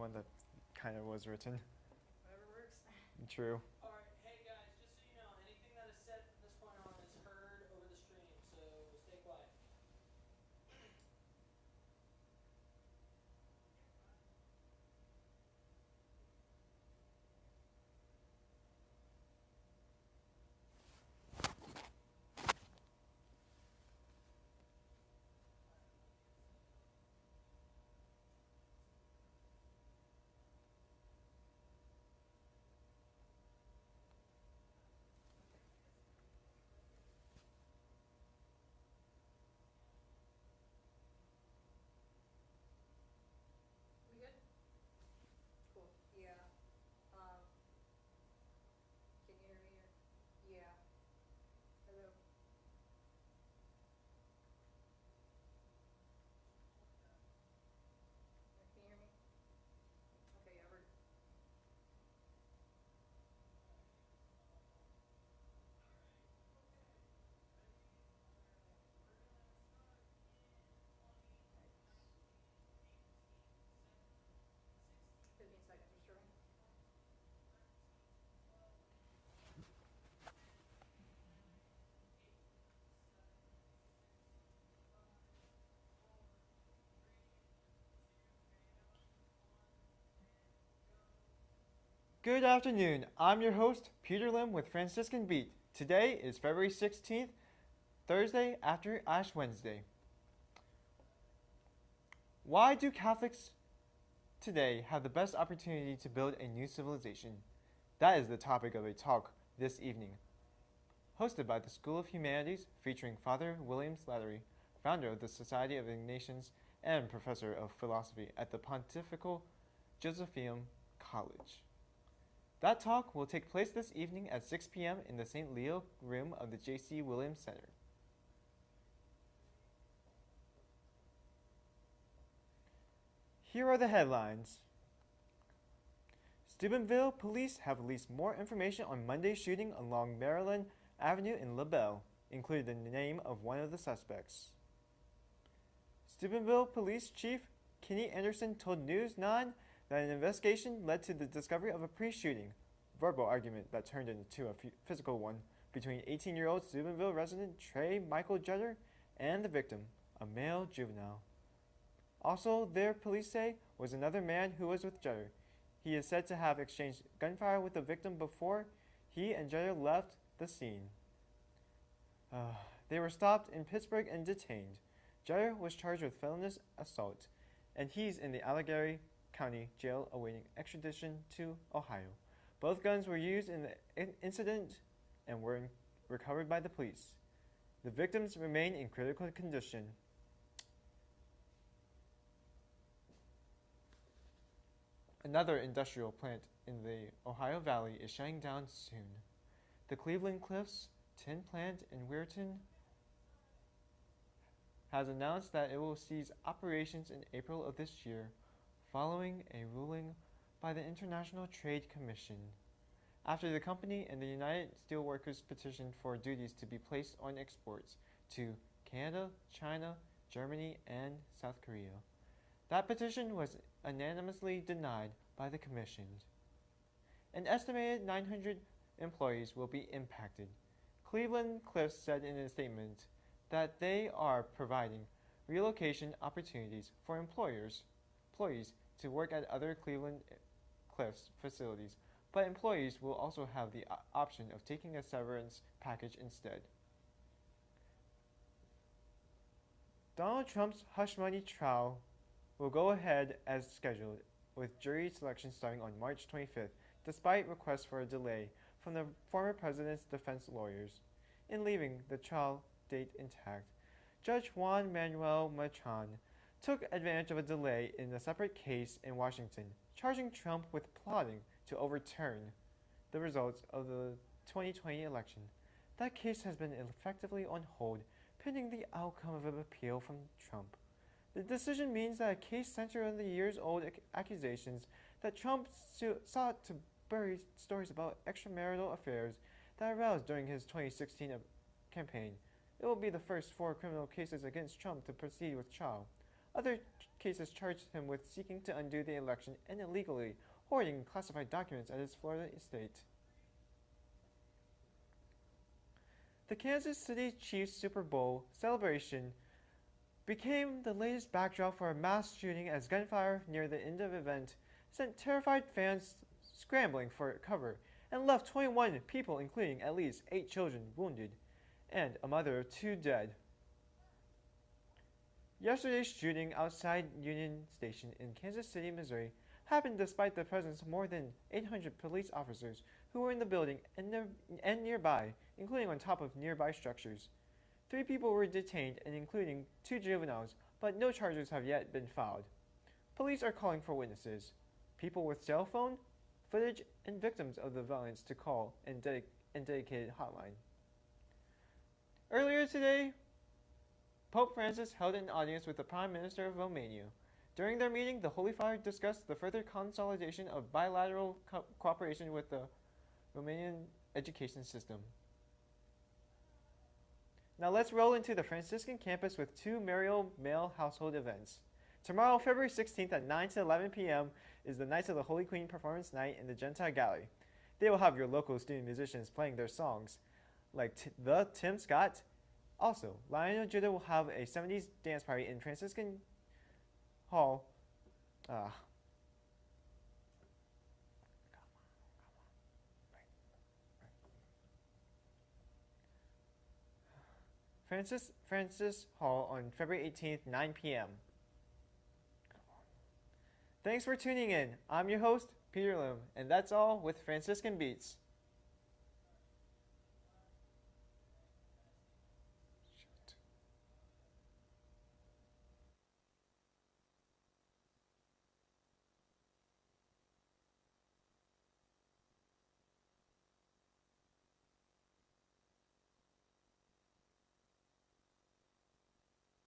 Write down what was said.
one that kind of was written. Whatever works. True. Alright, hey guys, just so you know, anything that is said from this point on is heard over the stream, so stay quiet. We good? Cool. Yeah. Um, can you hear me or? Yeah. Hello. Can you hear me? Okay, yeah, we're. Alright. 15 seconds, we're starting. Good afternoon. I'm your host, Peter Lim with Franciscan Beat. Today is February 16th, Thursday after Ash Wednesday. Why do Catholics today have the best opportunity to build a new civilization? That is the topic of a talk this evening. Hosted by the School of Humanities, featuring Father William Slattery, founder of the Society of Ignatians and professor of philosophy at the Pontifical Josephium College. That talk will take place this evening at 6 p.m. in the St. Leo room of the J.C. Williams Center. Here are the headlines. Steubenville police have released more information on Monday's shooting along Maryland Avenue in LaBelle, including the name of one of the suspects. Steubenville Police Chief Kenny Anderson told News 9 that an investigation led to the discovery of a pre-shooting verbal argument that turned into a physical one between 18-year-old Steubenville resident Trey Michael Jeter and the victim, a male juvenile. Also, there, police say, was another man who was with Jeter. He is said to have exchanged gunfire with the victim before he and Jeter left the scene. They were stopped in Pittsburgh and detained. Jeter was charged with felonious assault, and he's in the Allegheny County Jail awaiting extradition to Ohio. Both guns were used in the incident and were recovered by the police. The victims remain in critical condition. Another industrial plant in the Ohio Valley is shutting down soon. The Cleveland Cliffs tin plant in Weirton has announced that it will cease operations in April of this year, following a ruling by the International Trade Commission, after the company and the United Steelworkers petitioned for duties to be placed on exports to Canada, China, Germany, and South Korea. That petition was unanimously denied by the Commission. An estimated 900 employees will be impacted. Cleveland Cliffs said in a statement that they are providing relocation opportunities for employees to work at other Cleveland Cliffs facilities, but employees will also have the option of taking a severance package instead. Donald Trump's hush money trial will go ahead as scheduled, with jury selection starting on March 25th, despite requests for a delay from the former president's defense lawyers. In leaving the trial date intact, Judge Juan Manuel Machan took advantage of a delay in a separate case in Washington, charging Trump with plotting to overturn the results of the 2020 election. That case has been effectively on hold, pending the outcome of an appeal from Trump. The decision means that a case centered on the years-old accusations that Trump sought to bury stories about extramarital affairs that aroused during his 2016 campaign. It will be the first 4 criminal cases against Trump to proceed with trial. Other cases charged him with seeking to undo the election and illegally hoarding classified documents at his Florida estate. The Kansas City Chiefs Super Bowl celebration became the latest backdrop for a mass shooting as gunfire near the end of the event sent terrified fans scrambling for cover and left 21 people, including at least 8 children, wounded and a mother of 2 dead. Yesterday's shooting outside Union Station in Kansas City, Missouri, happened despite the presence of more than 800 police officers who were in the building and nearby, including on top of nearby structures. 3 people were detained, and including 2 juveniles, but no charges have yet been filed. Police are calling for witnesses, people with cell phone footage, and victims of the violence to call and dedicated hotline. Earlier today, Pope Francis held an audience with the Prime Minister of Romania. During their meeting, the Holy Father discussed the further consolidation of bilateral cooperation with the Romanian education system. Now let's roll into the Franciscan campus with 2 Marial male household events. Tomorrow, February 16th at 9 to 11 p.m. is the Knights of the Holy Queen Performance Night in the Gentile Gallery. They will have your local student musicians playing their songs, like the Tim Scott. Also, Lionel Judah will have a 70s dance party in Franciscan Hall. Francis Hall on February 18th, 9 p.m. Thanks for tuning in. I'm your host, Peter Lim, and that's all with Franciscan Beats.